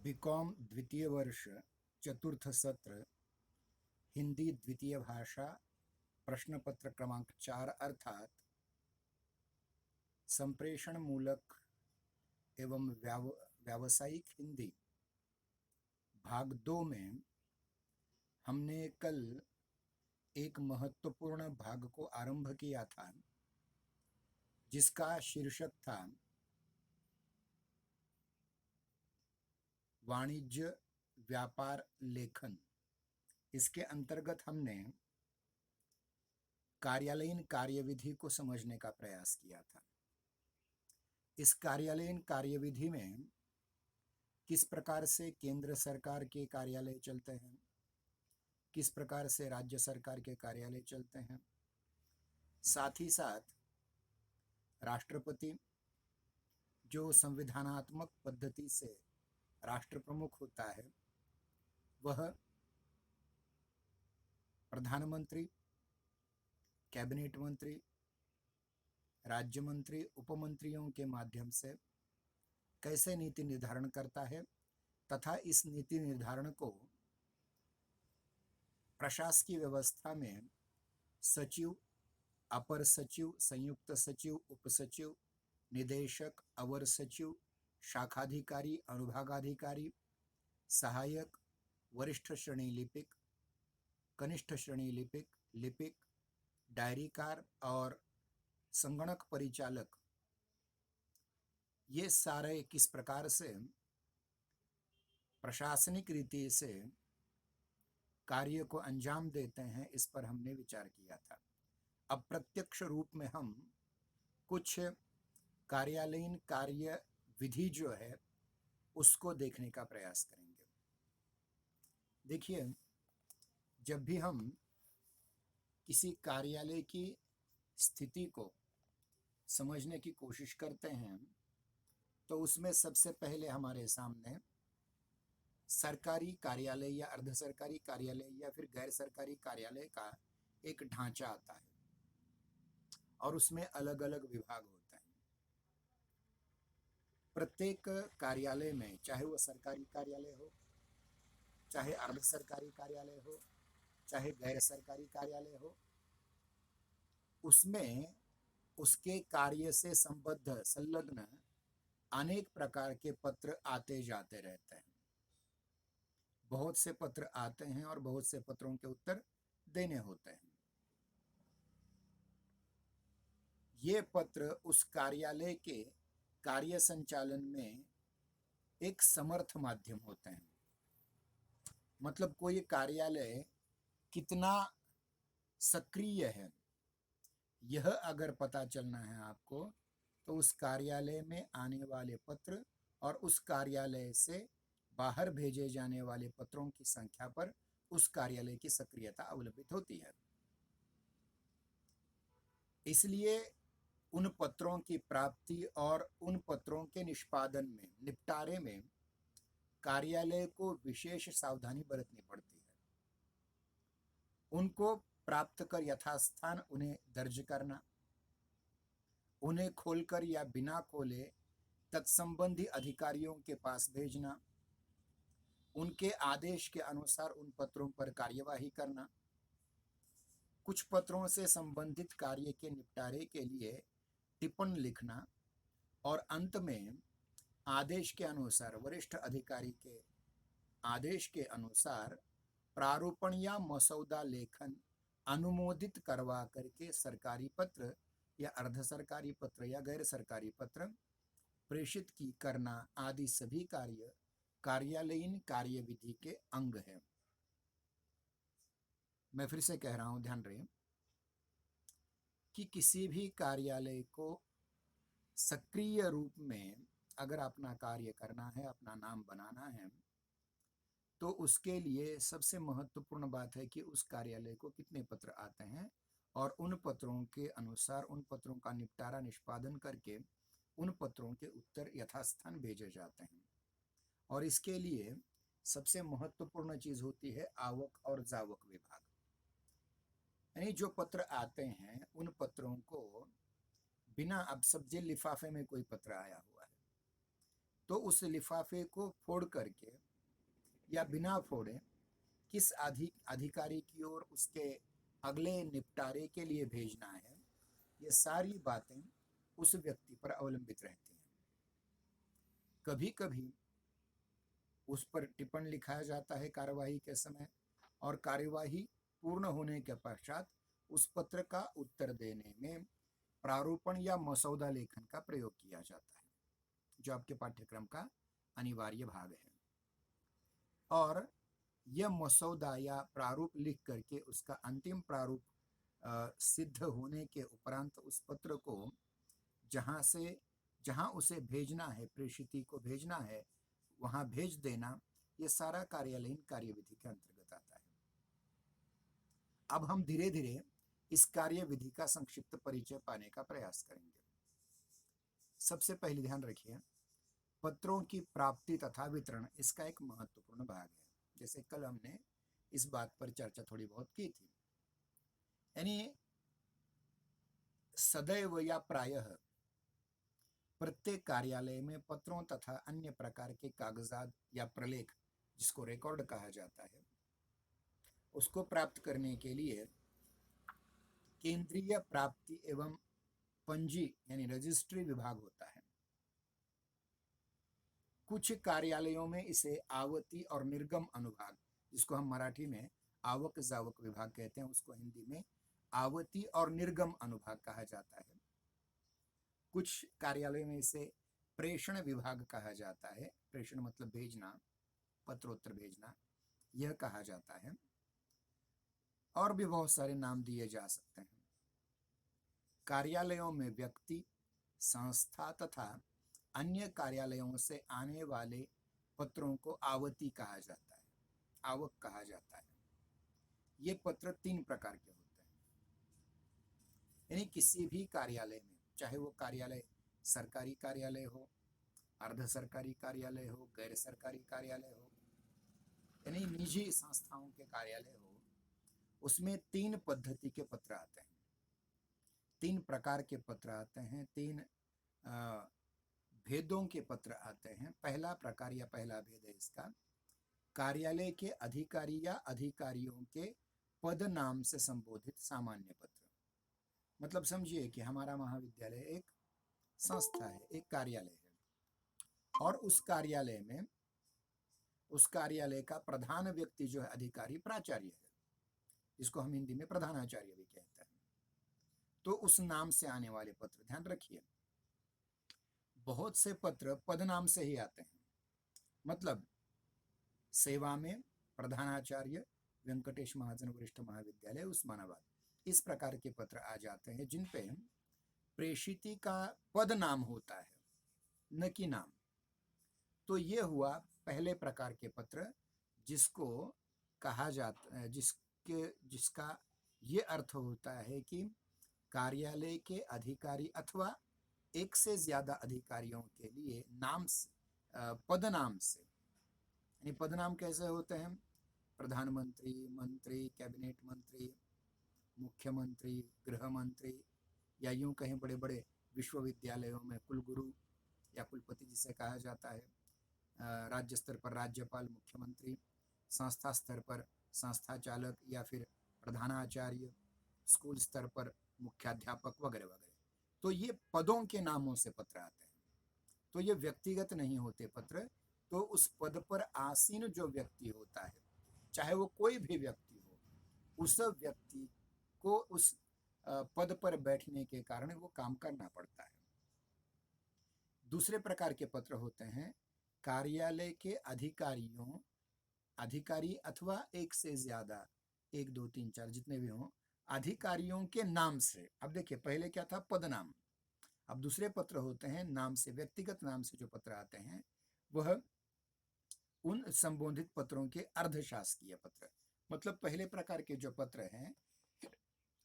BCom द्वितीय वर्ष चतुर्थ सत्र हिंदी द्वितीय भाषा प्रश्न पत्र क्रमांक 4 अर्थात संप्रेषण मूलक एवं व्यावसायिक हिंदी भाग 2 में हमने कल एक महत्वपूर्ण भाग को आरंभ किया था जिसका शीर्षक था वाणिज्य व्यापार लेखन। इसके अंतर्गत हमने कार्यालयीन कार्यविधि को समझने का प्रयास किया था। इस कार्यालयीन कार्यविधि में किस प्रकार से केंद्र सरकार के कार्यालय चलते हैं, किस प्रकार से राज्य सरकार के कार्यालय चलते हैं, साथ ही साथ राष्ट्रपति जो संविधानात्मक पद्धति से राष्ट्र प्रमुख होता है वह प्रधानमंत्री, कैबिनेट मंत्री, राज्य मंत्री, उपमंत्रियों के माध्यम से कैसे नीति निर्धारण करता है तथा इस नीति निर्धारण को प्रशासकीय व्यवस्था में सचिव, अपर सचिव, संयुक्त सचिव, उपसचिव, निदेशक, अवर सचिव, शाखाधिकारी, अनुभागाधिकारी, सहायक, वरिष्ठ श्रेणी लिपिक, कनिष्ठ श्रेणी लिपिक, लिपिक, डायरीकार और संगणक परिचालक, ये सारे किस प्रकार से प्रशासनिक रीति से कार्य को अंजाम देते हैं, इस पर हमने विचार किया था। अप्रत्यक्ष रूप में हम कुछ कार्यालयीन कार्य विधि जो है उसको देखने का प्रयास करेंगे। देखिए, जब भी हम किसी कार्यालय की स्थिति को समझने की कोशिश करते हैं तो उसमें सबसे पहले हमारे सामने सरकारी कार्यालय या अर्ध सरकारी कार्यालय या फिर गैर सरकारी कार्यालय का एक ढांचा आता है और उसमें अलग अलग विभाग होते हैं। प्रत्येक कार्यालय में, चाहे वो सरकारी कार्यालय हो, चाहे अर्ध सरकारी कार्यालय हो, चाहे गैर सरकारी कार्यालय हो, उसमें उसके कार्य से संबद्ध संलग्न अनेक प्रकार के पत्र आते जाते रहते हैं। बहुत से पत्र आते हैं और बहुत से पत्रों के उत्तर देने होते हैं। ये पत्र उस कार्यालय के कार्य संचालन में एक समर्थ माध्यम होते हैं। मतलब कोई कार्यालय कितना सक्रिय है, यह अगर पता चलना है आपको तो उस कार्यालय में आने वाले पत्र और उस कार्यालय से बाहर भेजे जाने वाले पत्रों की संख्या पर उस कार्यालय की सक्रियता अवलंबित होती है। इसलिए उन पत्रों की प्राप्ति और उन पत्रों के निष्पादन में, निपटारे में कार्यालय को विशेष सावधानी बरतनी पड़ती है। उनको प्राप्त कर यथास्थान उन्हें दर्ज करना, उन्हें खोलकर या बिना खोले तत्संबंधी अधिकारियों के पास भेजना, उनके आदेश के अनुसार उन पत्रों पर कार्यवाही करना, कुछ पत्रों से संबंधित कार्य के निपटारे के लिए टिप्पण लिखना और अंत में आदेश के अनुसार, वरिष्ठ अधिकारी के आदेश के अनुसार प्रारूपण या मसौदा लेखन अनुमोदित करवा करके सरकारी पत्र या अर्ध सरकारी पत्र या गैर सरकारी पत्र प्रेषित की करना आदि सभी कार्य कार्यालयीन कार्यविधि के अंग है। मैं फिर से कह रहा हूं, ध्यान रहे कि किसी भी कार्यालय को सक्रिय रूप में अगर अपना कार्य करना है, अपना नाम बनाना है, तो उसके लिए सबसे महत्वपूर्ण बात है कि उस कार्यालय को कितने पत्र आते हैं और उन पत्रों के अनुसार उन पत्रों का निपटारा निष्पादन करके उन पत्रों के उत्तर यथास्थान भेजे जाते हैं। और इसके लिए सबसे महत्वपूर्ण चीज होती है आवक और जावक विभाग। यानी जो पत्र आते हैं उन पत्रों को बिना, अब सब्जी लिफाफे में कोई पत्र आया हुआ है तो उस लिफाफे को फोड़ करके या बिना फोड़े किस अधिकारी की ओर उसके अगले निपटारे के लिए भेजना है, ये सारी बातें उस व्यक्ति पर अवलंबित रहती हैं। कभी कभी उस पर टिप्पणी लिखाया जाता है कार्यवाही के समय, और कार्यवाही पूर्ण होने के पश्चात उस पत्र का उत्तर देने में प्रारूपण या मसौदा लेखन का प्रयोग किया जाता है, जो आपके पाठ्यक्रम का अनिवार्य भाग है। और यह मसौदा या प्रारूप लिख करके उसका अंतिम प्रारूप सिद्ध होने के उपरांत उस पत्र को जहां उसे भेजना है, प्रेषिती को भेजना है, वहां भेज देना, ये सारा कार्यालयीन कार्यविधि के अंतर्गत आता है। अब हम धीरे धीरे इस कार्यविधि का संक्षिप्त परिचय पाने का प्रयास करेंगे। सबसे पहले ध्यान रखिए, पत्रों की प्राप्ति तथा वितरण इसका एक महत्वपूर्ण भाग है। जैसे कल हमने इस बात पर चर्चा थोड़ी बहुत की थी, यानी सदैव या प्रायः प्रत्येक कार्यालय में पत्रों तथा अन्य प्रकार के कागजात या प्रलेख, जिसको रिकॉर्ड कहा जाता है, उसको प्राप्त करने के लिए केंद्रीय प्राप्ति एवं पंजी यानी रजिस्ट्री विभाग होता है। कुछ कार्यालयों में इसे आवती और निर्गम अनुभाग, जिसको हम मराठी में आवक जावक विभाग कहते हैं, उसको हिंदी में आवती और निर्गम अनुभाग कहा जाता है। कुछ कार्यालयों में इसे प्रेषण विभाग कहा जाता है, प्रेषण मतलब भेजना, पत्रोत्तर भेजना, यह कहा जाता है। और भी बहुत सारे नाम दिए जा सकते हैं। कार्यालयों में व्यक्ति, संस्था तथा अन्य कार्यालयों से आने वाले पत्रों को आवती कहा जाता है, आवक कहा जाता है। ये पत्र 3 प्रकार के होते हैं। यानी किसी भी कार्यालय में, चाहे वो कार्यालय सरकारी कार्यालय हो, अर्ध सरकारी कार्यालय हो, गैर सरकारी कार्यालय हो, यानी निजी संस्थाओं के कार्यालय हो, उसमें 3 पद्धति के पत्र आते हैं, 3 प्रकार के पत्र आते हैं, 3 भेदों के पत्र आते हैं। पहला प्रकार या पहला भेद है इसका, कार्यालय के अधिकारी या अधिकारियों के पद नाम से संबोधित सामान्य पत्र। मतलब समझिए कि हमारा महाविद्यालय एक संस्था है, एक कार्यालय है, और उस कार्यालय का प्रधान व्यक्ति जो है अधिकारी प्राचार्य है, जिसको हम हिंदी में प्रधानाचार्य भी कहते हैं। तो उस नाम से आने वाले पत्र, ध्यान रखिए, बहुत से पत्र पद नाम से ही आते हैं। मतलब सेवा में प्रधानाचार्य वेंकटेश महाजन वरिष्ठ महाविद्यालय उस्मानाबाद, इस प्रकार के पत्र आ जाते हैं जिन पे प्रेषिती का पद नाम होता है, न कि नाम। तो ये हुआ पहले प्रकार के पत्र, जिसको कहा जाता है, जिसका ये अर्थ होता है कि कार्यालय के अधिकारी अथवा एक से ज्यादा अधिकारियों के लिए नाम पद नाम से, यानी पद नाम कैसे होते हैं, प्रधानमंत्री, मंत्री, कैबिनेट मंत्री, मुख्यमंत्री, गृह मंत्री, या यूं कहें बड़े बड़े विश्वविद्यालयों में कुलगुरु या कुलपति जिसे कहा जाता है, राज्य स्तर पर राज्यपाल, मुख्यमंत्री, संस्था स्तर पर संस्था चालक या फिर प्रधानाचार्य, स्कूल स्तर पर मुख्याध्यापक वगैरह वगैरह। तो ये पदों के नामों से पत्र आते हैं। तो ये व्यक्तिगत नहीं होते पत्र। तो उस पद पर आसीन जो व्यक्ति होता है, चाहे वो कोई भी व्यक्ति हो, उस व्यक्ति को उस पद पर बैठने के कारण वो काम करना पड़ता है। दूसरे प्रकार के पत्र होते हैं कार्यालय के अधिकारी अथवा एक से ज्यादा, 1 2 3 4 जितने भी हों, अधिकारियों के नाम से। अब देखिए, पहले क्या था, पद नाम। अब दूसरे पत्र होते हैं नाम से, व्यक्तिगत नाम से जो पत्र आते हैं, वह उन संबोधित पत्रों के अर्धशासकीय पत्र। मतलब पहले प्रकार के जो पत्र हैं,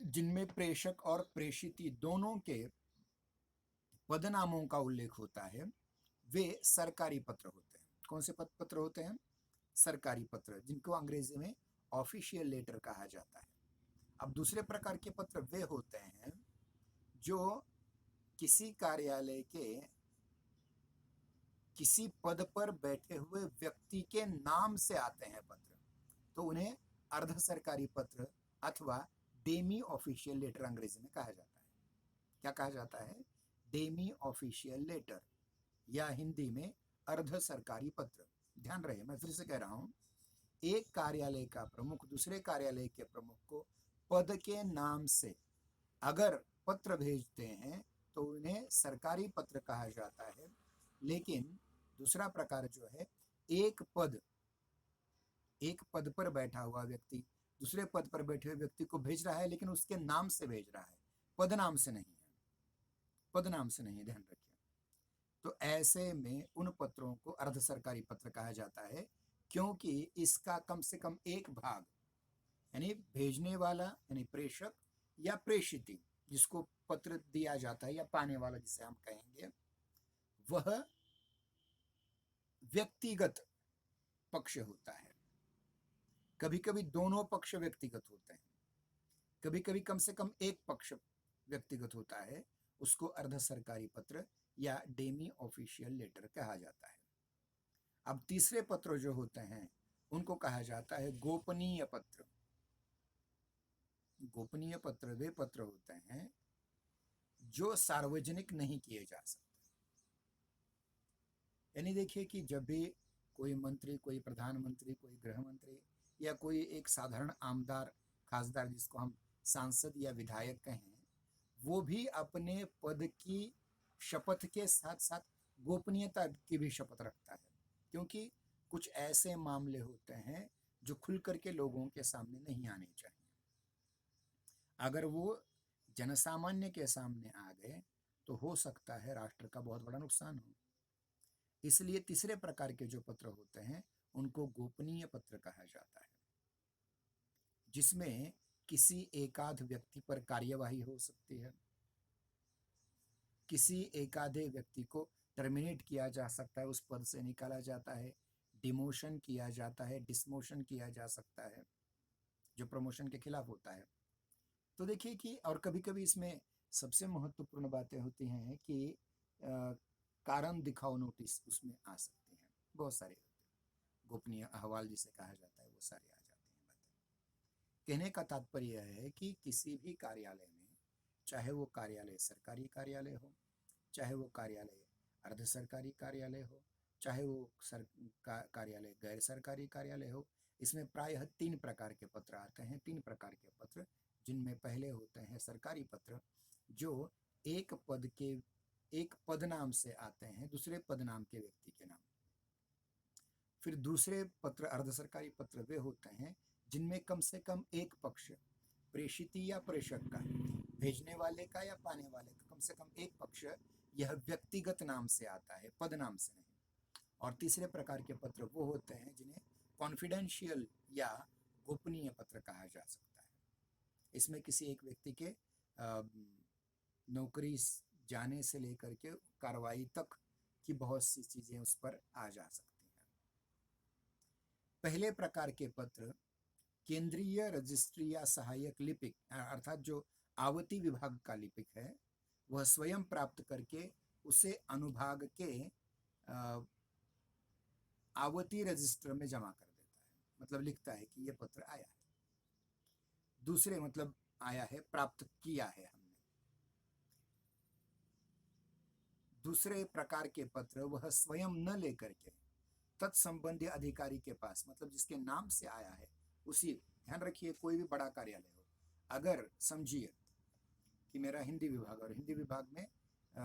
जिनमें प्रेषक और प्रेषिती दोनों के पदनामों का उल्लेख होता है, वे सरकारी पत्र होते हैं। कौन से पत्र होते हैं, सरकारी पत्र, जिनको अंग्रेजी में ऑफिशियल लेटर कहा जाता है। अब दूसरे प्रकार के पत्र वे होते हैं जो किसी कार्यालय के किसी पद पर बैठे हुए व्यक्ति के नाम से आते हैं पत्र, तो उन्हें अर्ध सरकारी पत्र अथवा डेमी ऑफिशियल लेटर अंग्रेजी में कहा जाता है। क्या कहा जाता है? डेमी ऑफिशियल लेटर, या हिंदी में अर्ध सरकारी पत्र। ध्यान रहे, मैं फिर से कह रहा हूं, एक कार्यालय का प्रमुख दूसरे कार्यालय के प्रमुख को पद के नाम से अगर पत्र भेजते हैं तो उन्हें सरकारी पत्र कहा जाता है। लेकिन दूसरा प्रकार जो है, एक पद पर बैठा हुआ व्यक्ति दूसरे पद पर बैठे हुए व्यक्ति को भेज रहा है, लेकिन उसके नाम से भेज रहा है, पद नाम से नहीं है, पद नाम से नहीं है, ध्यान रखिए। तो ऐसे में उन पत्रों को अर्ध सरकारी पत्र कहा जाता है, क्योंकि इसका कम से कम एक भाग, यानी भेजने वाला यानी प्रेषक या प्रेषिती जिसको पत्र दिया जाता है या पाने वाला जिसे हम कहेंगे, वह व्यक्तिगत पक्ष होता है। कभी कभी दोनों पक्ष व्यक्तिगत होते हैं, कभी कभी कम से कम एक पक्ष व्यक्तिगत होता है, उसको अर्ध सरकारी पत्र या डेमी ऑफिशियल लेटर कहा जाता है। अब तीसरे पत्र जो होते हैं उनको कहा जाता है गोपनीय पत्र। गोपनीय पत्र वे पत्र होते हैं जो सार्वजनिक नहीं किए जा सकते। यानी देखिए कि जब भी कोई मंत्री, कोई प्रधानमंत्री, कोई गृह मंत्री या कोई एक साधारण आमदार खासदार जिसको हम सांसद या विधायक कहें, वो भी अपने पद की शपथ के साथ साथ गोपनीयता की भी शपथ रखता है, क्योंकि कुछ ऐसे मामले होते हैं जो खुल करके लोगों के सामने नहीं आने चाहिए। अगर वो जनसामान्य के सामने आ गए तो हो सकता है राष्ट्र का बहुत बड़ा नुकसान हो। इसलिए तीसरे प्रकार के जो पत्र होते हैं उनको गोपनीय पत्र कहा जाता है, जिसमें किसी एकाध व्यक्ति पर कार्यवाही हो सकती है, किसी एकाधे व्यक्ति को टर्मिनेट किया जा सकता है, उस पद से निकाला जाता है, डिमोशन किया जाता है, डिसमोशन किया जा सकता है, जो प्रमोशन के खिलाफ होता है। तो देखिए कि और कभी कभी इसमें सबसे महत्वपूर्ण बातें होती हैं कि कारण दिखाओ नोटिस उसमें आ सकते हैं, बहुत सारे होते हैं, गोपनीय अहवाल जिसे कहा जाता है वो सारे आ जाते हैं बातें। कहने का तात्पर्य यह है कि किसी भी कार्यालय में, चाहे वो कार्यालय सरकारी कार्यालय हो, चाहे वो कार्यालय अर्ध सरकारी कार्यालय हो, चाहे वो कार्यालय गैर सरकारी कार्यालय हो, इसमें प्रायः 3 प्रकार के पत्र आते हैं। 3 प्रकार के पत्र, जिनमें पहले होते हैं सरकारी पत्र, जो एक पद नाम से आते हैं, दूसरे पद नाम के व्यक्ति के नाम। फिर दूसरे पत्र अर्ध सरकारी पत्र वे होते हैं जिनमें कम से कम एक पक्ष, प्रेषिती या प्रेषक का, भेजने वाले का या पाने वाले का कम से कम एक पक्ष यह व्यक्तिगत नाम से आता है, पद नाम से नहीं। और तीसरे प्रकार के पत्र वो होते हैं जिन्हें कॉन्फिडेंशियल या गोपनीय पत्र कहा जा सकता है। इसमें किसी एक व्यक्ति के नौकरी जाने से लेकर के कार्रवाई तक की बहुत सी चीजें उस पर आ जा सकती हैं। पहले प्रकार के पत्र केंद्रीय रजिस्ट्री या सहायक लिपिक, अर्थात जो आवती विभाग का लिपिक है, वह स्वयं प्राप्त करके उसे अनुभाग के आवती रजिस्टर में जमा कर देता है, मतलब लिखता है कि यह पत्र आया है। दूसरे मतलब आया है, प्राप्त किया है हमने। दूसरे प्रकार के पत्र वह स्वयं न लेकर के तत्संबंधी अधिकारी के पास, मतलब जिसके नाम से आया है उसी, ध्यान रखिए कोई भी बड़ा कार्यालय हो, अगर समझिए कि मेरा हिंदी विभाग और हिंदी विभाग में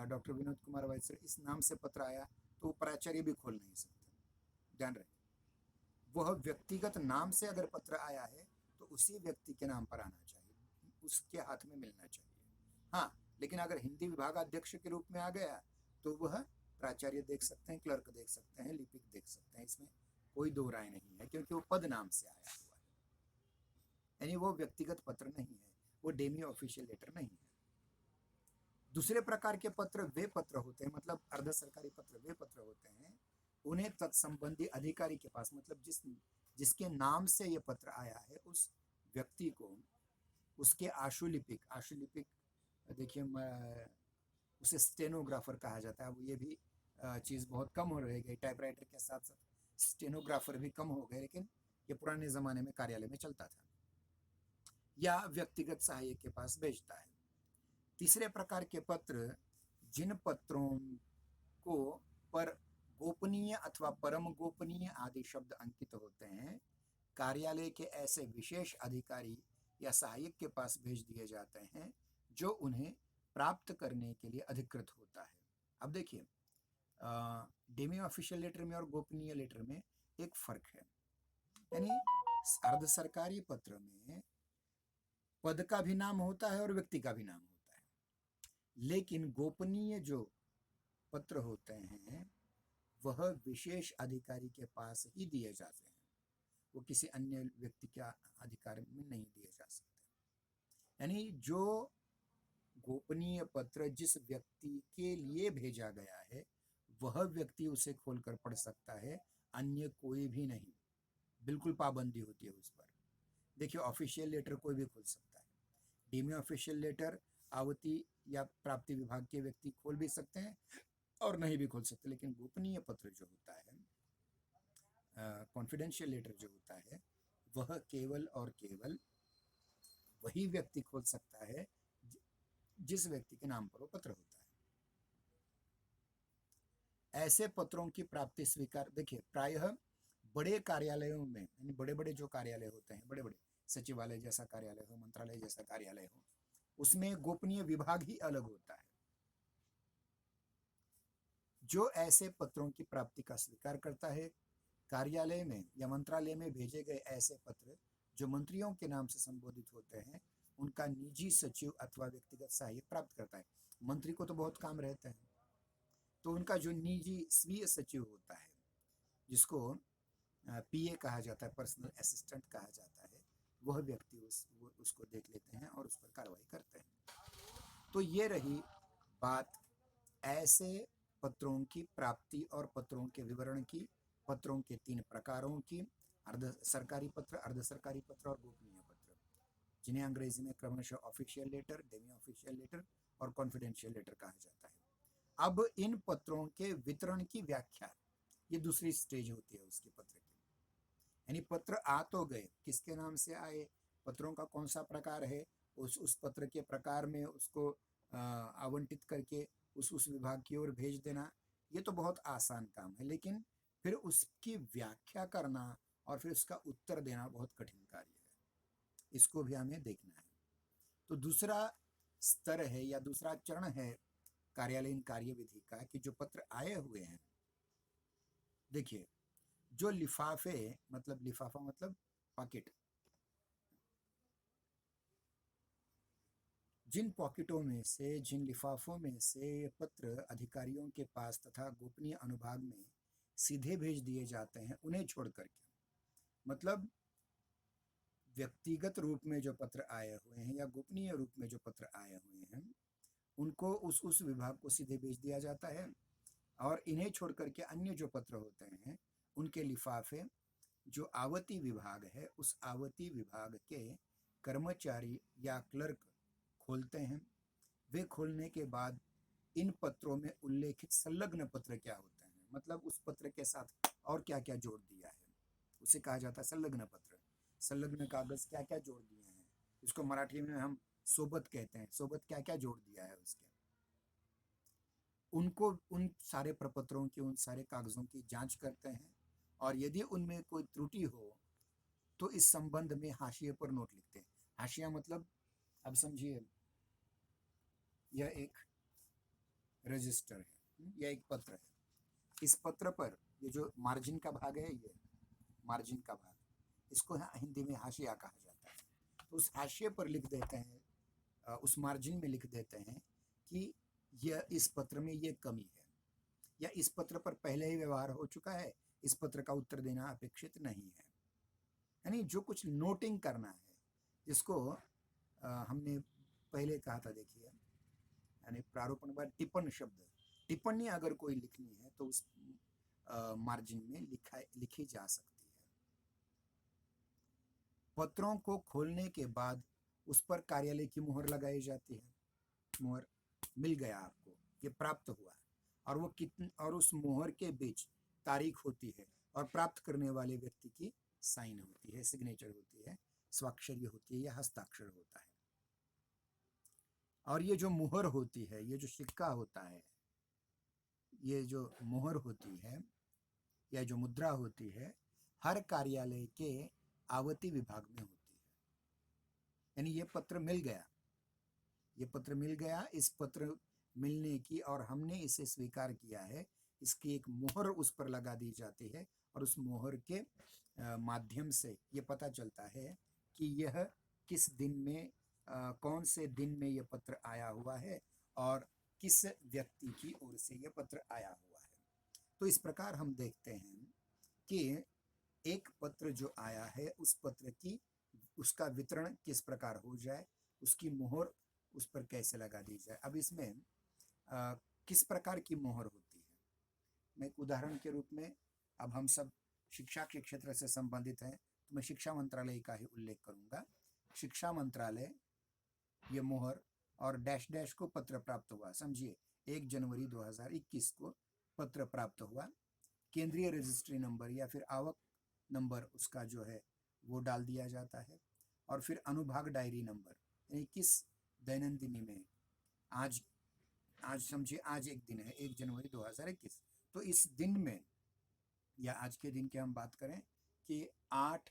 डॉक्टर विनोद कुमार वैश्य इस नाम से पत्र आया, तो प्राचार्य भी खोल नहीं सकते। ध्यान रखिए, वह व्यक्तिगत नाम से अगर पत्र आया है तो उसी व्यक्ति के नाम पर आना चाहिए, उसके हाथ में मिलना चाहिए। हाँ, लेकिन अगर हिंदी विभागाध्यक्ष के रूप में आ गया तो वह प्राचार्य देख सकते हैं, क्लर्क देख सकते हैं, लिपिक देख सकते हैं, इसमें कोई दो राय नहीं है, क्योंकि वो पद नाम से आया हुआ है, यानी वो व्यक्तिगत पत्र नहीं है, वो डेमी ऑफिशियल लेटर नहीं है। दूसरे प्रकार के पत्र वे पत्र होते हैं, मतलब अर्ध सरकारी पत्र वे पत्र होते हैं, उन्हें तत्संबंधी अधिकारी के पास, मतलब जिसके नाम से ये पत्र आया है उस व्यक्ति को उसके आशुलिपिक देखिए उसे स्टेनोग्राफर कहा जाता है, वो ये भी चीज़ बहुत कम हो रह गई। टाइपराइटर के साथ साथ स्टेनोग्राफर भी कम हो गए, लेकिन ये पुराने ज़माने में कार्यालय में चलता था। या व्यक्तिगत सहायक के पास भेजता है। तीसरे प्रकार के पत्र, जिन पत्रों को पर गोपनीय अथवा परम गोपनीय आदि शब्द अंकित होते हैं, कार्यालय के ऐसे विशेष अधिकारी या सहायक के पास भेज दिए जाते हैं जो उन्हें प्राप्त करने के लिए अधिकृत होता है। अब देखिए, डेमी ऑफिशियल लेटर में और गोपनीय लेटर में एक फर्क है। यानी अर्ध सरकारी पत्र में पद का भी नाम होता है और व्यक्ति का भी नाम होता है, लेकिन गोपनीय जो पत्र होते हैं वह विशेष अधिकारी के पास ही दिए जाते हैं, वो किसी अन्य व्यक्ति के अधिकार में नहीं दिए जा सकते। यानी जो गोपनीय पत्र जिस व्यक्ति के लिए भेजा गया है वह व्यक्ति उसे खोलकर पढ़ सकता है, अन्य कोई भी नहीं। बिल्कुल पाबंदी होती है उस पर। देखिए, ऑफिशियल लेटर कोई भी खोल सकता है। डेमी ऑफिशियल लेटर आवती या प्राप्ति विभाग के व्यक्ति खोल भी सकते हैं और नहीं भी खोल सकते, लेकिन गोपनीय पत्र जो होता है, कॉन्फिडेंशियल लेटर जो होता है, वह केवल और केवल वही व्यक्ति खोल सकता है जिस व्यक्ति के नाम पर वो पत्र होता है। ऐसे पत्रों की प्राप्ति स्वीकार, देखिए प्रायः बड़े कार्यालयों में, यानी बड़े बड़े जो कार्यालय होते हैं, बड़े बड़े सचिवालय जैसा कार्यालय हो, मंत्रालय जैसा कार्यालय हो, उसमें गोपनीय विभाग ही अलग होता है जो ऐसे पत्रों की प्राप्ति का स्वीकार करता है। कार्यालय में या मंत्रालय में भेजे गए ऐसे पत्र जो मंत्रियों के नाम से संबोधित होते हैं, उनका निजी सचिव अथवा व्यक्तिगत सहायक प्राप्त करता है। मंत्री को तो बहुत काम रहते हैं, तो उनका जो निजी स्वीय सचिव होता है, जिसको पीए कहा जाता है, पर्सनल असिस्टेंट कहा जाता है, वह व्यक्ति उसको देख लेते हैं और उस पर कार्रवाई करते हैं। तो ये रही बात ऐसे पत्रों की प्राप्ति और पत्रों के विवरण की, पत्रों के 3 प्रकारों की, अर्ध सरकारी पत्र, अर्ध सरकारी पत्र और गोपनीय पत्र, जिन्हें अंग्रेजी में क्रमशः official letter, demi official letter और कॉन्फिडेंशियल लेटर कहा जाता है। अब इन पत्रों के वितरण की व्याख्या, ये दूसरी स्टेज होती है उसके पत्र की। यानी पत्र आ तो गए, किसके नाम से आए, पत्रों का कौन सा प्रकार है, उस पत्र के प्रकार में उसको आवंटित करके उस विभाग की ओर भेज देना, ये तो बहुत आसान काम है, लेकिन फिर उसकी व्याख्या करना और फिर उसका उत्तर देना बहुत कठिन कार्य है। इसको भी हमें देखना है। तो दूसरा स्तर है या दूसरा चरण है कार्यालयीन कार्यविधि का कि जो पत्र आए हुए हैं, देखिए जो लिफाफे, मतलब लिफाफा मतलब पॉकेट, जिन पॉकेटों में से, जिन लिफाफों में से पत्र अधिकारियों के पास तथा गोपनीय अनुभाग में सीधे भेज दिए जाते हैं, उन्हें छोड़ करके, मतलब व्यक्तिगत रूप में जो पत्र आए हुए हैं या गोपनीय रूप में जो पत्र आए हुए हैं, उनको उस विभाग को सीधे भेज दिया जाता है। और इन्हें छोड़ करके अन्य जो पत्र होते हैं उनके लिफाफे जो आवती विभाग है, उस आवती विभाग के कर्मचारी या क्लर्क खोलते हैं। वे खोलने के बाद इन पत्रों में उल्लेखित संलग्न पत्र क्या होते हैं, मतलब उस पत्र के साथ और क्या क्या जोड़ दिया है, उसे कहा जाता है संलग्न पत्र। संलग्न कागज क्या क्या जोड़ दिए हैं, इसको मराठी में हम सोबत कहते हैं। सोबत क्या क्या जोड़ दिया है उसके, उनको, उन सारे प्रपत्रों की, उन सारे कागजों की जांच करते हैं और यदि उनमें कोई त्रुटि हो तो इस संबंध में हाशिए पर नोट लिखते हैं। हाशिया मतलब, अब समझिए, यह एक रजिस्टर है, यह एक पत्र है। इस पत्र पर ये जो मार्जिन का भाग है, ये मार्जिन का भाग, इसको हिंदी में हाशिया कहा जाता है। तो उस हाशिए पर लिख देते हैं, उस मार्जिन में लिख देते हैं कि यह, इस पत्र में ये कमी है, या इस पत्र पर पहले ही व्यवहार हो चुका है, इस पत्र का उत्तर देना अपेक्षित नहीं है। यानी जो कुछ नोटिंग करना है, जिसको हमने पहले कहा था, देखिए, यानी प्रारूपण बाद टिप्पण शब्द, टिप्पणी अगर कोई लिखनी है तो उस मार्जिन में लिखी जा सकती है। पत्रों को खोलने के बाद उस पर कार्यालय की मुहर लगाई जाती है। मुहर, मिल गया आपको, ये प्राप्त हुआ, और वो कितन और उस मोहर के बीच तारीख होती है और प्राप्त करने वाले व्यक्ति की साइन होती है, सिग्नेचर होती है, स्वाक्षरी होती है या हस्ताक्षर होता है। और ये जो मुहर होती है, ये जो सिक्का होता है, ये जो मुहर होती है या जो मुद्रा होती है, हर कार्यालय के आवती विभाग में होती है। यानी ये पत्र मिल गया, ये पत्र मिल गया, इस पत्र मिलने की और हमने इसे स्वीकार किया है, इसकी एक मोहर उस पर लगा दी जाती है और उस मोहर के माध्यम से ये पता चलता है कि यह किस दिन में कौन से दिन में यह पत्र आया हुआ है और किस व्यक्ति की ओर से यह पत्र आया हुआ है। तो इस प्रकार हम देखते हैं कि एक पत्र जो आया है उस पत्र की उसका वितरण किस प्रकार हो जाए, उसकी मोहर उस पर कैसे लगा दी जाए। अब इसमें किस प्रकार की मोहर होती है, मैं एक उदाहरण के रूप में, अब हम सब शिक्षा के क्षेत्र से संबंधित हैं तो मैं शिक्षा मंत्रालय का ही उल्लेख करूंगा। शिक्षा मंत्रालय, ये मोहर और डैश डैश को पत्र प्राप्त हुआ, समझिए 1 जनवरी 2021 को पत्र प्राप्त हुआ, केंद्रीय रजिस्ट्री नंबर या फिर आवक नंबर उसका जो है वो डाल दिया जाता है और फिर अनुभाग डायरी नंबर, यानी किस दैनंदिनी में, आज आज समझिए आज एक दिन है 1 जनवरी 2021, तो इस दिन में या आज के दिन की हम बात करें कि 8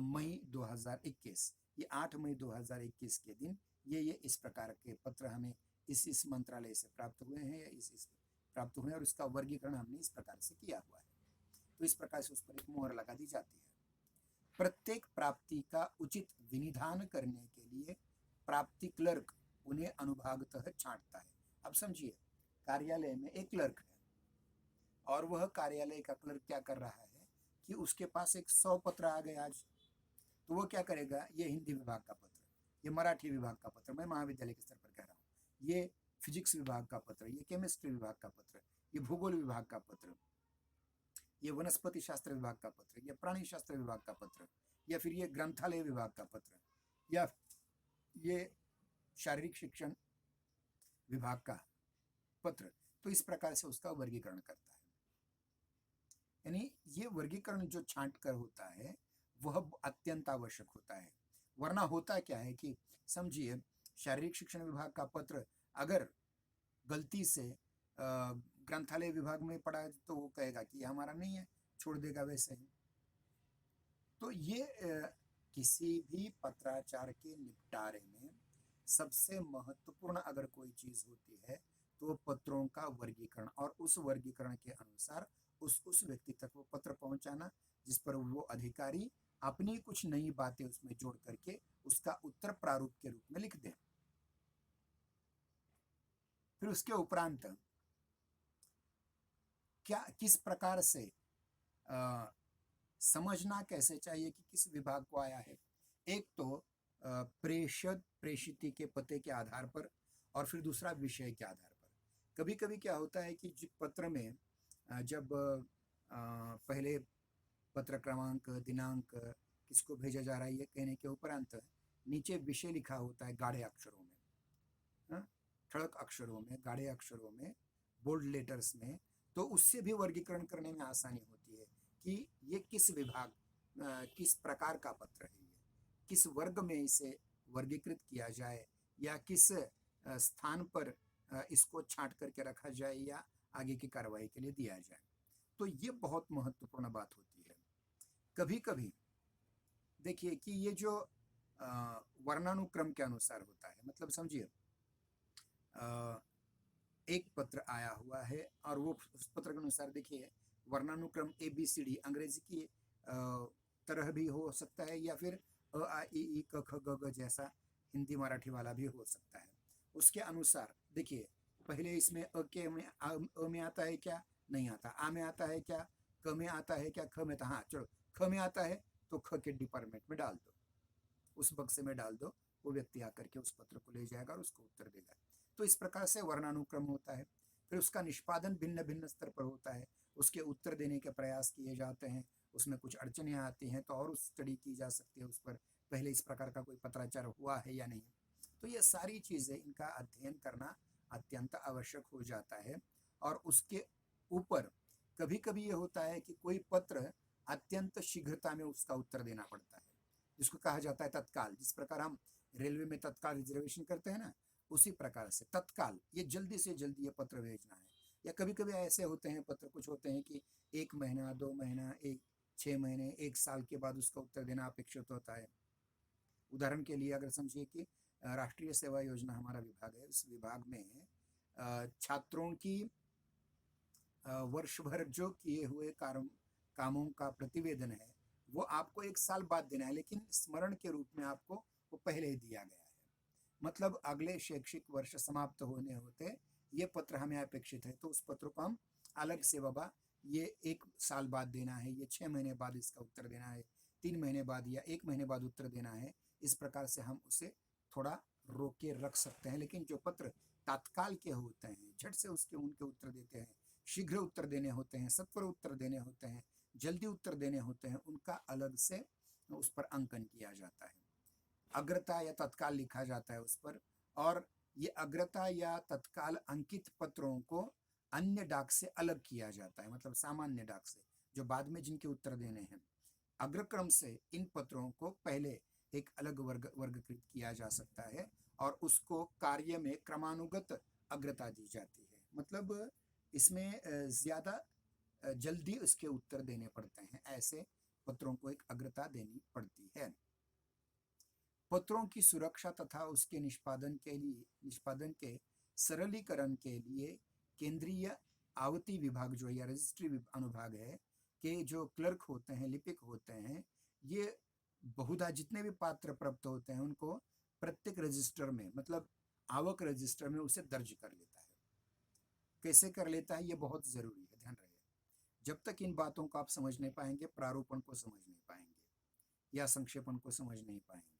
मई 2021, ये 8 मई 2021 के दिन ये इस प्रकार के पत्र हमें इस मंत्रालय से प्राप्त हुए हैं या इस प्राप्त हुए हैं और इसका वर्गीकरण हमने इस प्रकार से किया हुआ है। तो इस प्रकार से उस पर एक मोहर लगा दी जाती है। प्रत्येक प्राप्ति का उचित विनिधान करने के लिए प्राप्ति क्लर्क उन्हें अनुभागतः छांटता है। अब समझिए, कार्यालय में एक क्लर्क है और वह कार्यालय का क्लर्क क्या कर रहा है कि उसके पास एक 100 पत्र आ गए आज, तो वो क्या करेगा, ये हिंदी विभाग का पत्र, ये मराठी विभाग का पत्र, मैं महाविद्यालय के स्तर पर कह रहा हूँ, ये फिजिक्स विभाग का पत्र, ये केमिस्ट्री विभाग का पत्र, ये भूगोल विभाग का पत्र, ये वनस्पति शास्त्र विभाग का पत्र, ये प्राणी शास्त्र विभाग का पत्र, या फिर ये ग्रंथालय विभाग का पत्र, या ये शारीरिक शिक्षण विभाग का पत्र। तो इस प्रकार से उसका वर्गीकरण करता है। यानी ये वर्गीकरण जो छांट कर होता है वह अत्यंत आवश्यक होता है, वरना होता क्या है कि समझिए शारीरिक शिक्षण विभाग का पत्र अगर गलती से ग्रंथालय विभाग में पड़ा है तो वो कहेगा कि ये हमारा नहीं है, छोड़ देगा वैसे ही। तो ये किसी भी पत्राचार के निपटारे में सबसे महत्वपूर्ण अगर कोई चीज होती है तो पत्रों का वर्गीकरण और उस वर्गीकरण के अनुसार उस व्यक्ति तक वो पत्र पहुंचाना जिस पर वो अधिकारी अपनी कुछ नई बातें उसमें जोड़ करके उसका उत्तर प्रारूप के रूप में लिख दे। फिर उसके उपरांत क्या किस प्रकार से समझना कैसे चाहिए कि किस विभाग को आया है। एक तो प्रेषित के पते के आधार पर और फिर दूसरा विषय के आधार पर। कभी कभी क्या होता है कि पत्र में जब पहले पत्र क्रमांक, दिनांक, किसको भेजा जा रहा है ये कहने के उपरांत नीचे विषय लिखा होता है गाढ़े अक्षरों में, ठड़क अक्षरों में, गाढ़े अक्षरों में, बोल्ड लेटर्स में, तो उससे भी वर्गीकरण करने में आसानी होती है कि ये किस विभाग, किस प्रकार का पत्र है, ये किस वर्ग में इसे वर्गीकृत किया जाए या किस स्थान पर इसको छांट करके रखा जाए या आगे की कार्रवाई के लिए दिया जाए। तो ये बहुत महत्वपूर्ण बात होती है। कभी कभी देखिए कि ये जो वर्णानुक्रम के अनुसार होता है, मतलब समझिए एक पत्र आया हुआ है और वो उस पत्र के अनुसार देखिए वर्णानुक्रम ABCD अंग्रेजी की तरह भी हो सकता है या फिर अ आ इ ई क ख ग घ जैसा हिंदी मराठी वाला भी हो सकता है। उसके अनुसार देखिए पहले इसमें अ में आता है क्या, नहीं आता, आ में आता है क्या, क में आता है क्या, ख में, हाँ चलो ख में आता है तो ख के डिपार्टमेंट में डाल दो, उस बक्से में डाल दो, वो व्यक्ति आकर के उस पत्र को ले जाएगा और उसको उत्तर देगा। तो इस प्रकार से वर्णानुक्रम होता है। फिर उसका निष्पादन भिन्न भिन्न स्तर पर होता है, उसके उत्तर देने के प्रयास किए जाते हैं, उसमें कुछ अड़चनें आती हैं तो और उस स्टडी की जा सकती है उस पर, पहले इस प्रकार का कोई पत्राचार हुआ है या नहीं। तो ये सारी चीज़ें, इनका अध्ययन करना अत्यंत आवश्यक हो जाता है और उसके ऊपर कभी कभी ये होता है कि कोई पत्र अत्यंत शीघ्रता में उसका उत्तर देना पड़ता है, जिसको कहा जाता है तत्काल। जिस प्रकार हम रेलवे में तत्काल रिजर्वेशन करते हैं ना, उसी प्रकार से तत्काल ये जल्दी से जल्दी ये पत्र भेजना है। या कभी कभी ऐसे होते हैं पत्र, कुछ होते हैं कि 1 महीना 2 महीना 6 महीने 1 साल के बाद उसका उत्तर देना अपेक्षित होता है। उदाहरण के लिए अगर समझिए कि राष्ट्रीय सेवा योजना हमारा विभाग है, उस विभाग में छात्रों की वर्ष भर जो किए हुए कामों का प्रतिवेदन है वो आपको 1 साल बाद देना है, लेकिन स्मरण के रूप में आपको वो पहले ही दिया गया है। मतलब अगले शैक्षिक वर्ष समाप्त होने होते ये पत्र हमें अपेक्षित है, तो उस पत्र को हम अलग से बाबा ये 1 साल बाद देना है, ये 6 महीने बाद इसका उत्तर देना है, 3 महीने बाद या 1 महीने बाद उत्तर देना है। इस प्रकार से हम उसे थोड़ा रोक के रख सकते हैं। लेकिन जो पत्र तत्काल के होते हैं, झट से उनके उत्तर देते हैं, शीघ्र उत्तर देने होते हैं, सत्वर उत्तर देने होते हैं, जल्दी उत्तर देने होते हैं, उनका अलग से उस पर अंकन किया जाता है। अग्रता या तत्काल लिखा जाता है उस पर। और ये अग्रता या तत्काल अंकित पत्रों को अन्य डाक से अलग किया जाता है, मतलब सामान्य डाक से, जो बाद में जिनके उत्तर देने हैं। अग्रक्रम से इन पत्रों को पहले एक अलग वर्गीकृत किया जा सकता है और उसको कार्य में क्रमानुगत अग्रता दी जाती है। मतलब इसमें ज्यादा जल्दी उसके उत्तर देने पड़ते हैं, ऐसे पत्रों को एक अग्रता देनी पड़ती है। पत्रों की सुरक्षा तथा उसके निष्पादन के सरलीकरण के लिए केंद्रीय आवती विभाग जो या रजिस्ट्री अनुभाग है के जो क्लर्क होते हैं, लिपिक होते हैं, ये बहुधा जितने भी पात्र प्राप्त होते हैं उनको प्रत्येक रजिस्टर में, मतलब आवक रजिस्टर में उसे दर्ज कर लेता है। कैसे कर लेता है ये बहुत जरूरी है, ध्यान रहे। जब तक इन बातों को आप समझ नहीं पाएंगे, प्रारूपण को समझ नहीं पाएंगे या संक्षेपण को समझ नहीं पाएंगे।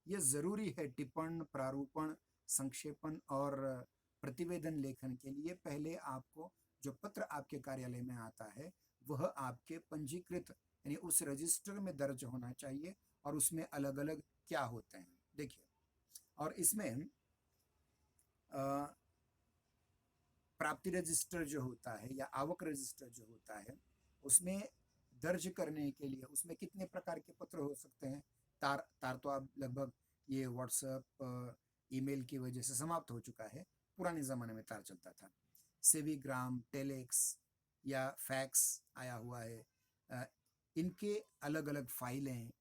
ये जरूरी है। टिप्पण, प्रारूपण, संक्षेपण और प्रतिवेदन लेखन के लिए पहले आपको जो पत्र आपके कार्यालय में आता है वह आपके पंजीकृत यानी उस रजिस्टर में दर्ज होना चाहिए और उसमें अलग अलग क्या होते हैं देखिए। और इसमें प्राप्ति रजिस्टर जो होता है या आवक रजिस्टर जो होता है उसमें दर्ज करने के लिए उसमें कितने प्रकार के पत्र हो सकते हैं। तार तो आप लगभग ये व्हाट्सएप ईमेल की वजह से समाप्त हो चुका है। पुराने ज़माने में तार चलता था। सेवीग्राम, टेलेक्स या फैक्स आया हुआ है। इनके अलग अलग फाइलें,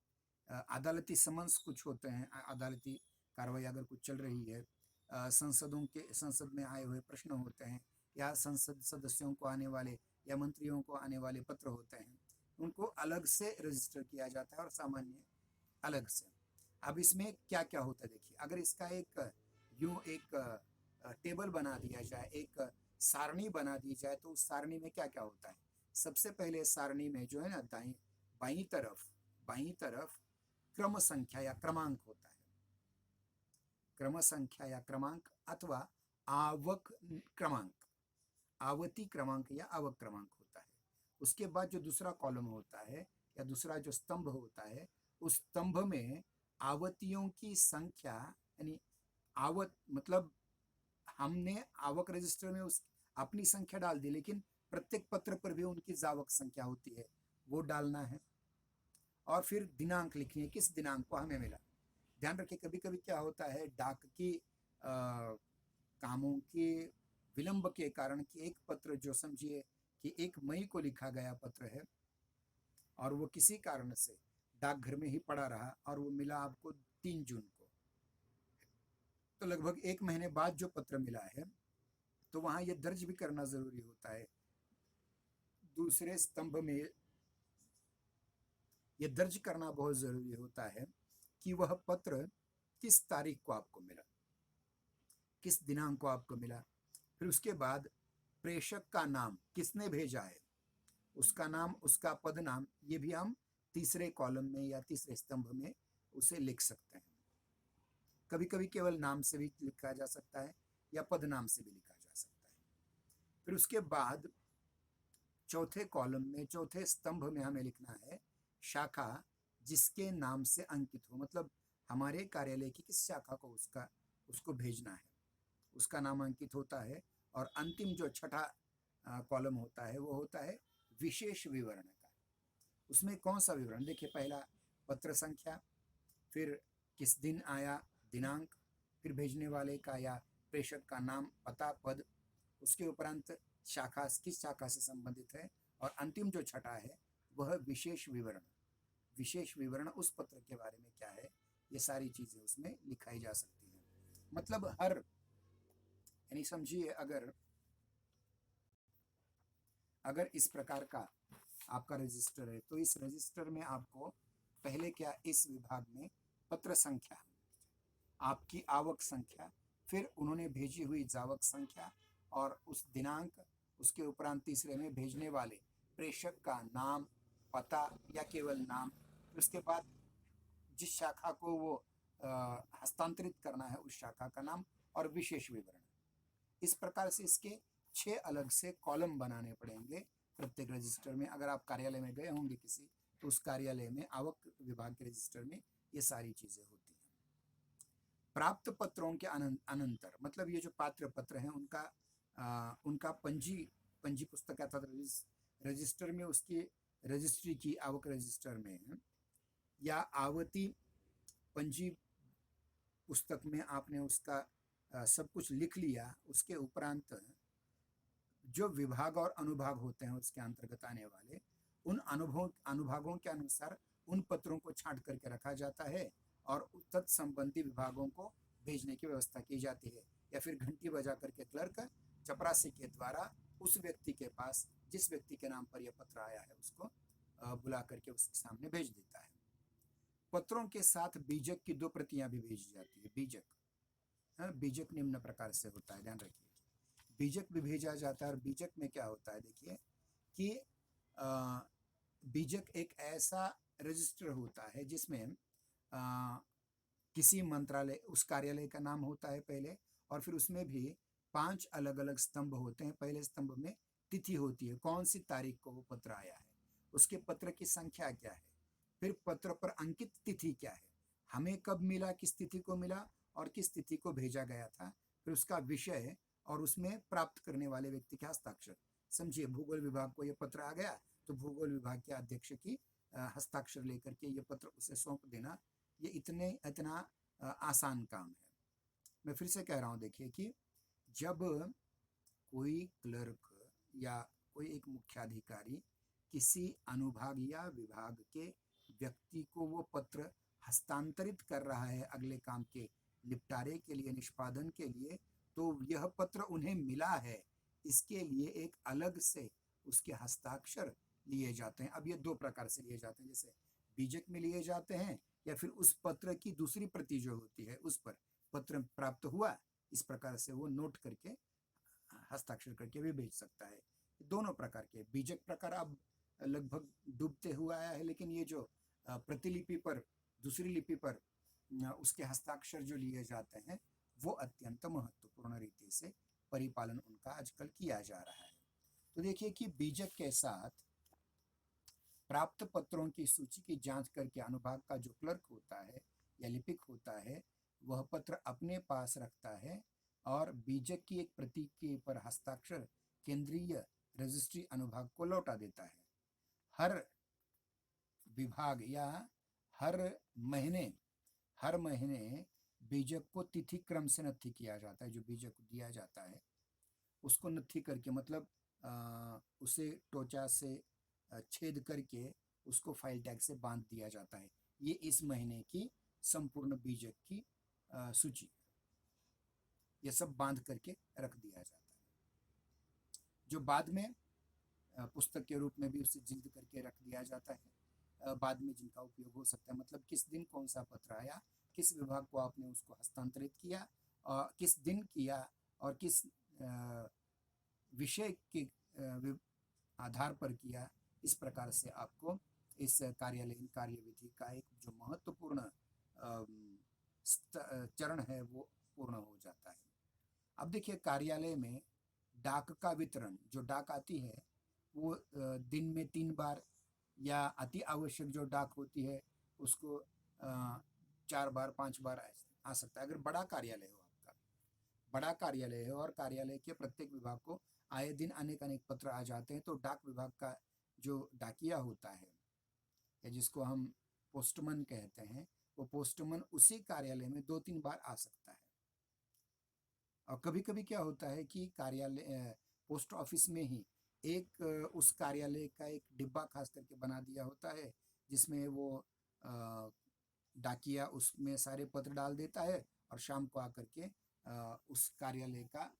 अदालती समन्स कुछ होते हैं, अदालती कार्रवाई अगर कुछ चल रही है, संसद में आए हुए प्रश्न होते हैं या संसद सदस्यों को आने वाले या मंत्रियों को आने वाले पत्र होते हैं, उनको अलग से रजिस्टर किया जाता है और सामान्य अलग से। अब इसमें क्या क्या होता है देखिए। अगर इसका एक टेबल बना दिया जाए, एक सारणी बना दी जाए, तो उस सारणी में क्या क्या होता है। सबसे पहले सारणी में जो है ना बाईं तरफ क्रम संख्या या क्रमांक होता है। क्रम संख्या या क्रमांक अथवा आवक क्रमांक, आवती क्रमांक या आवक क्रमांक होता है। उसके बाद जो दूसरा कॉलम होता है या दूसरा जो स्तंभ होता है, उस स्तंभ में आवतियों की संख्या यानी आवत मतलब हमने आवक रजिस्टर में उस अपनी संख्या डाल दी, लेकिन प्रत्येक पत्र पर भी उनकी जावक संख्या होती है, वो डालना है। और फिर दिनांक लिखनी है, किस दिनांक को हमें मिला। ध्यान रखिए कभी कभी क्या होता है, डाक की कामों के विलंब के कारण कि एक पत्र जो समझिए कि 1 मई को लिखा गया पत्र है और वो किसी कारण से डाकघर में ही पड़ा रहा और वो मिला आपको 3 जून को, तो लगभग 1 महीने बाद जो पत्र मिला है तो वहां ये दर्ज भी करना जरूरी होता है। दूसरे स्तंभ में ये दर्ज करना बहुत जरूरी होता है कि वह पत्र किस तारीख को आपको मिला, किस दिनांक को आपको मिला। फिर उसके बाद प्रेषक का नाम, किसने भेजा है, उसका नाम, उसका पद नाम, ये भी हम तीसरे कॉलम में या तीसरे स्तंभ में उसे लिख सकते हैं। कभी कभी केवल नाम से भी लिखा जा सकता है या पद नाम से भी लिखा जा सकता है। फिर उसके बाद चौथे कॉलम में, चौथे स्तंभ में हमें लिखना है शाखा जिसके नाम से अंकित हो, मतलब हमारे कार्यालय की किस शाखा को उसको भेजना है, उसका नाम अंकित होता है और अंतिम जो छठा कॉलम होता है वो होता है विशेष विवरण का। उसमें कौन सा विवरण? देखिए, पहला पत्र संख्या, फिर किस दिन आया, दिनांक, फिर भेजने वाले का या प्रेषक का नाम, पता, पद, उसके उपरांत शाखा किस शाखा से संबंधित है, और अंतिम जो छठा है वह विशेष विवरण। विशेष विवरण उस पत्र के बारे में क्या है, ये सारी चीजें उसमें लिखाई जा सकती हैं। मतलब हर, यानी समझिए, अगर इस प्रकार का आपका रजिस्टर है तो इस रजिस्टर में आपको पहले क्या, इस विभाग में पत्र संख्या, आपकी आवक संख्या, फिर उन्होंने भेजी हुई जावक संख्या और उस दिनांक, उसके उपरांत तीसरे में भेजने वाले प्रेषक का नाम, पता या केवल नाम, उसके बाद जिस शाखा को वो हस्तांतरित करना है उस शाखा का नाम और विशेष विवरण। इस प्रकार से इसके 6 अलग से कॉलम बनाने पड़ेंगे प्रत्येक रजिस्टर में। अगर आप कार्यालय में गए होंगे किसी, तो उस कार्यालय में आवक विभाग के रजिस्टर में ये सारी चीजें होती हैं। प्राप्त पत्रों के अनंतर, मतलब ये जो पात्र पत्र हैं उनका पंजी पुस्तक अर्थात रजिस्टर में, उसकी रजिस्ट्री की आवक रजिस्टर में या आवती पंजी पुस्तक में आपने उसका सब कुछ लिख लिया। उसके उपरांत जो विभाग और अनुभाग होते हैं उसके अंतर्गत आने वाले, उन अनुभागों के अनुसार उन पत्रों को छांट करके रखा जाता है और तत्संबंधी विभागों को भेजने की व्यवस्था की जाती है, या फिर घंटी बजा करके क्लर्क चपरासी के द्वारा उस व्यक्ति के पास, जिस व्यक्ति के नाम पर यह पत्र आया है, उसको बुला करके उसके सामने भेज देता है। पत्रों के साथ बीजक की 2 प्रतियां भी भेजी जाती है। बीजक, बीजक निम्न प्रकार से होता है, ध्यान रखिए। बीजक भी भेजा जाता है, और बीजक में क्या होता है, देखिए कि बीजक एक ऐसा रजिस्टर होता है जिसमें किसी मंत्रालय, उस कार्यालय का नाम होता है पहले, और फिर उसमें भी 5 अलग अलग स्तंभ होते हैं। पहले स्तंभ में तिथि होती है, कौन सी तारीख को वो पत्र आया है, उसके पत्र की संख्या क्या है, फिर पत्र पर अंकित तिथि क्या है, हमें कब मिला, किस तिथि को मिला और किस तिथि को भेजा गया था, फिर उसका विषय और उसमें प्राप्त करने वाले व्यक्ति के हस्ताक्षर। समझिए, भूगोल विभाग को यह पत्र आ गया तो भूगोल विभाग के अध्यक्ष की हस्ताक्षर लेकर के ये पत्र उसे सौंप देना, ये इतना आसान काम है। मैं फिर से कह रहा हूँ, देखिए कि जब कोई क्लर्क या कोई एक मुख्याधिकारी किसी अनुभाग या विभाग के व्यक्ति को वो पत्र हस्तांतरित कर रहा है अगले काम के निपटारे के लिए, निष्पादन के लिए, तो यह पत्र उन्हें मिला है, इसके लिए एक अलग से उसके हस्ताक्षर लिए जाते हैं। अब ये 2 प्रकार से लिए जाते हैं, जैसे बीजक में लिए जाते हैं, या फिर उस पत्र की दूसरी प्रति जो होती है उस पर पत्र प्राप्त हुआ, इस प्रकार से वो नोट करके हस्ताक्षर करके भी भेज सकता है। दोनों प्रकार के बीजक प्रकार अब लगभग डूबते हुआ आया है, लेकिन ये जो प्रतिलिपि पर, दूसरी लिपि पर उसके हस्ताक्षर जो लिए जाते हैं, वो अत्यंत महत्वपूर्ण रीति से परिपालन उनका आजकल किया जा रहा है। तो देखिए कि बीजक के साथ प्राप्त पत्रों की सूची की जांच करके अनुभाग का जो क्लर्क होता है या लिपिक होता है, वह पत्र अपने पास रखता है और बीजक की एक प्रति के पर हस्ताक्षर केंद्रीय रजिस्ट्री अनुभाग को लौटा देता है। हर विभाग या हर महीने बीजक को तिथि क्रम से नत्थी किया जाता है। जो बीजक दिया जाता है उसको नत्थी करके, मतलब उसे टोचा से छेद करके उसको फाइल टैग से बांध दिया जाता है। ये इस महीने की संपूर्ण बीजक की सूची, ये सब बांध करके रख दिया जाता है, जो बाद में पुस्तक के रूप में भी उसे जिल्द करके रख दिया जाता है, बाद में जिनका उपयोग हो सकता है। मतलब किस दिन कौन सा पत्र आया, किस विभाग को आपने उसको हस्तांतरित किया, और किस दिन किया, और किस विषय के आधार पर किया, इस प्रकार से आपको इस कार्यालयीन कार्यविधि का एक जो महत्वपूर्ण चरण है वो पूर्ण हो जाता है। अब देखिए, कार्यालय में डाक का वितरण, जो डाक आती है वो दिन में 3 बार, या अति आवश्यक जो डाक होती है उसको 4 बार 5 बार आ सकता है, अगर बड़ा कार्यालय हो आपका। बड़ा कार्यालय है और कार्यालय के प्रत्येक विभाग को आए दिन अनेक अनेक पत्र आ जाते हैं, तो डाक विभाग का जो डाकिया होता है या जिसको हम पोस्टमैन कहते हैं, वो पोस्टमैन उसी कार्यालय में 2-3 बार आ सकता है। और कभी कभी क्या होता है कि कार्यालय पोस्ट ऑफिस में ही उस कार्यालय का एक डिब्बा खास करके बना दिया होता है, जिसमें वो डाकिया उसमें सारे पत्र डाल देता है और शाम को आकर के उस कार्यालय का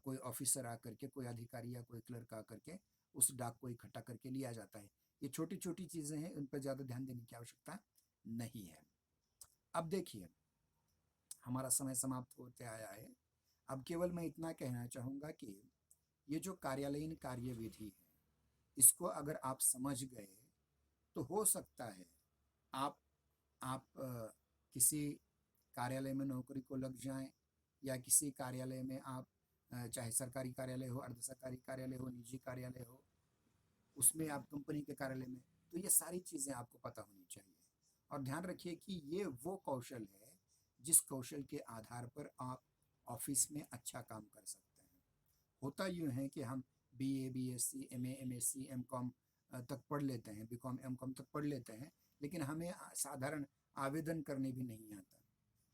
कोई ऑफिसर आकर के, कोई अधिकारी या कोई क्लर्क आकर के उस डाक को इकट्ठा करके लिया जाता है। ये छोटी छोटी चीज़ें हैं, उन पर ज़्यादा ध्यान देने की आवश्यकता नहीं है। अब देखिए, हमारा समय समाप्त होते आया है। अब केवल मैं इतना कहना चाहूँगा कि ये जो कार्यालयीन कार्यविधि है, इसको अगर आप समझ गए तो हो सकता है आप किसी कार्यालय में नौकरी को लग जाएं, या किसी कार्यालय में आप चाहे सरकारी कार्यालय हो, अर्ध सरकारी कार्यालय हो, निजी कार्यालय हो, उसमें आप कंपनी के कार्यालय में, तो ये सारी चीज़ें आपको पता होनी चाहिए। और ध्यान रखिए कि ये वो कौशल है जिस कौशल के आधार पर आप ऑफिस में अच्छा काम कर सकते हैं। होता यूँ है कि हम BA, BSc, MA, MSc, M.Com तक पढ़ लेते हैं, B.Com, M.Com तक पढ़ लेते हैं, लेकिन हमें साधारण आवेदन करने भी नहीं आता।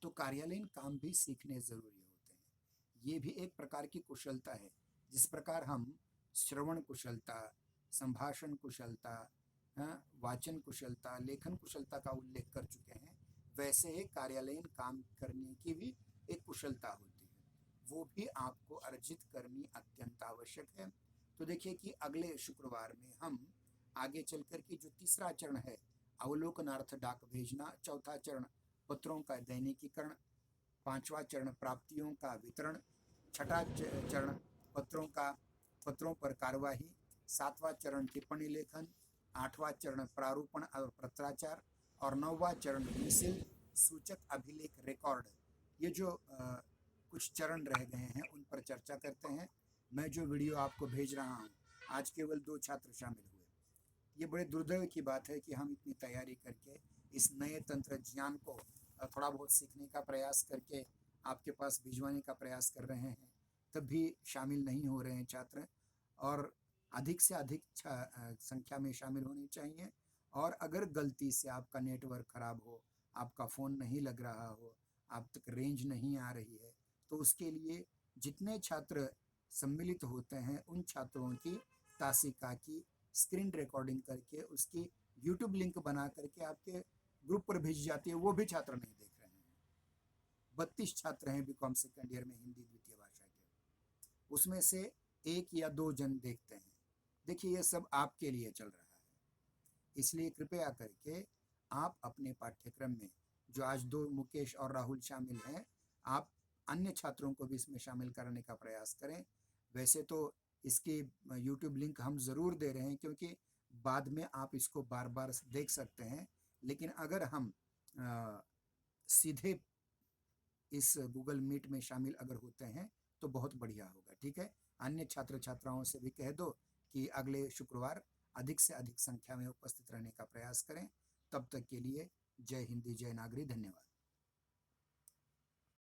तो कार्यालयीन काम भी सीखने ज़रूरी होते हैं। ये भी एक प्रकार की कुशलता है। जिस प्रकार हम श्रवण कुशलता, संभाषण कुशलता, वाचन कुशलता, लेखन कुशलता का उल्लेख कर चुके हैं, वैसे ही कार्यालयीन काम करने की भी एक कुशलता होती है, वो भी आपको अर्जित करनी अत्यंत आवश्यक है। तो देखिए कि अगले शुक्रवार में हम आगे चलकर के जो तीसरा चरण है, अवलोकनार्थ डाक भेजना, चौथा चरण पत्रों का दैनिकीकरण, पांचवा चरण प्राप्तियों का वितरण, छठा चरण पत्रों पर कार्यवाही, सातवां चरण टिप्पणी लेखन, आठवां चरण प्रारूपण और पत्राचार, और नौवां चरण मिसिल सूचक अभिलेख रिकॉर्ड। ये जो कुछ चरण रह गए हैं उन पर चर्चा करते हैं। मैं जो वीडियो आपको भेज रहा हूँ, आज केवल 2 छात्र शामिल हुए। ये बड़े दुर्दैव की बात है कि हम इतनी तैयारी करके इस नए तंत्र ज्ञान को थोड़ा बहुत सीखने का प्रयास करके आपके पास भिजवाने का प्रयास कर रहे हैं, तब भी शामिल नहीं हो रहे हैं छात्र। और अधिक से अधिक संख्या में शामिल होने चाहिए। और अगर गलती से आपका नेटवर्क खराब हो, आपका फ़ोन नहीं लग रहा हो, आप तक रेंज नहीं आ रही है, तो उसके लिए जितने छात्र सम्मिलित होते हैं उन छात्रों की तासिका की स्क्रीन रिकॉर्डिंग करके उसकी यूट्यूब लिंक बना करके आपके ग्रुप पर भेजी जाती है, वो भी छात्र नहीं देख रहे हैं। 32 छात्र हैं B.Com सेकेंड ईयर में हिंदी द्वितीय भाषा के, उसमें से 1 या 2 जन देखते हैं। देखिए, ये सब आपके लिए चल रहा है, इसलिए कृपया करके आप अपने पाठ्यक्रम में, जो आज 2 मुकेश और राहुल शामिल हैं, आप अन्य छात्रों को भी इसमें शामिल करने का प्रयास करें। वैसे तो इसकी यूट्यूब लिंक हम ज़रूर दे रहे हैं, क्योंकि बाद में आप इसको बार बार देख सकते हैं, लेकिन अगर हम सीधे इस गूगल मीट में शामिल अगर होते हैं तो बहुत बढ़िया होगा। ठीक है, अन्य छात्र छात्राओं से भी कह दो कि अगले शुक्रवार अधिक से अधिक संख्या में उपस्थित रहने का प्रयास करें। तब तक के लिए जय हिंदी, जय नागरी, धन्यवाद।